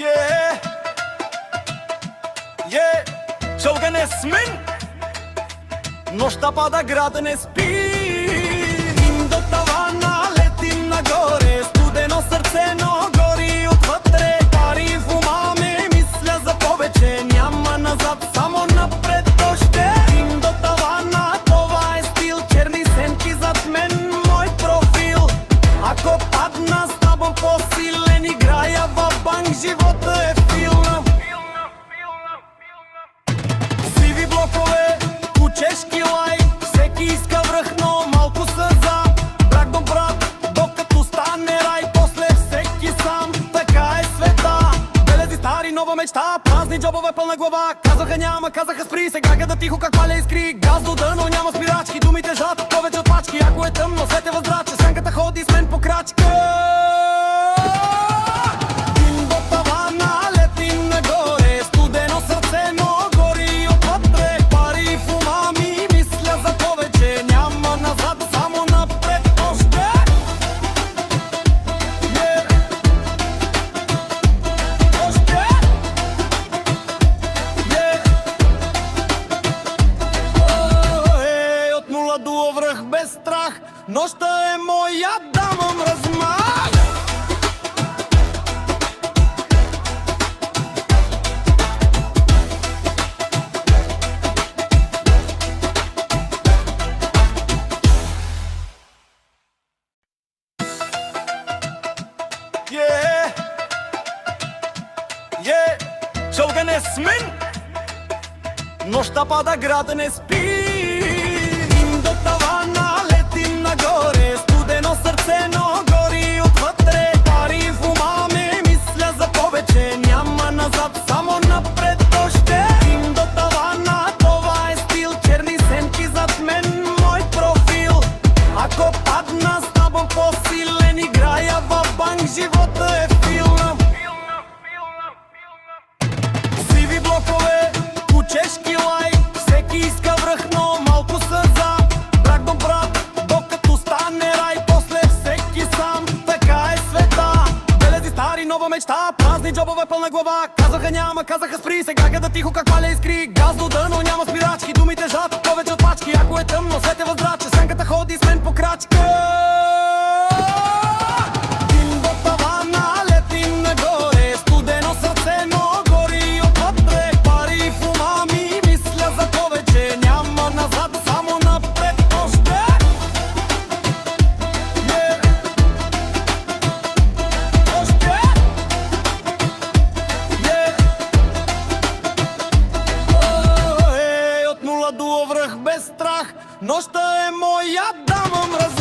Yeah, yeah, чълга не смин, нощта пада, града не спи. Им до тавана, летим нагоре, студено сърце, но гори отвътре. Пари в ума ме, мисля за повече, няма назад, само напред още. Им до тавана, това е стил, черни сенки зад мен, мой профил. Ако падна, ставам по-силен, играя във банк, живота е филм. Сиви блокове, кучешки лайк, всеки иска връх, но малко са за. Брак до брат, докато стане рай, после всеки сам, така е света. Белези стари, нова мечта, празни джобове, пълна глава. Казаха няма, казаха спри, сега гледа тихо как паля искри. Газ до дъно, няма спирачки, думите жат, повече от пачки. Ако е тъмно, свете въздраче, сянката ходи с мен по крачка. До връх без страх, нощта е моя, давам размах. Yeah, yeah, чълга не смин, нощта пада, града не спи. До тавана, летим нагоре, студено сърце, но гори отвътре. Пари в ума ме, мисля за повече, няма назад, само напред още. Им до тавана, това е стил, черни сенки зад мен, мой профил. Ако падна, ставам по-силен, играя във банк, живота е филм. Сиви блокове, кучешки лайк, всеки иска връх, но малко са за. Нова мечта, празни джобове, пълна глава. Казаха няма, казаха спри, сега гледа тихо как паля искри. Газ до дъно, няма спирачки, думите жат, повече от пачки. Ако е тъмно, свете въздраче, сянката ходи с мен по крачка. Дим до тавана, летим нагоре, студено сърце, но гори отвътре. Пари в ума ми, мисля за повече, няма назад, само напред още. До връх без страх, нощта е моя, давам размах.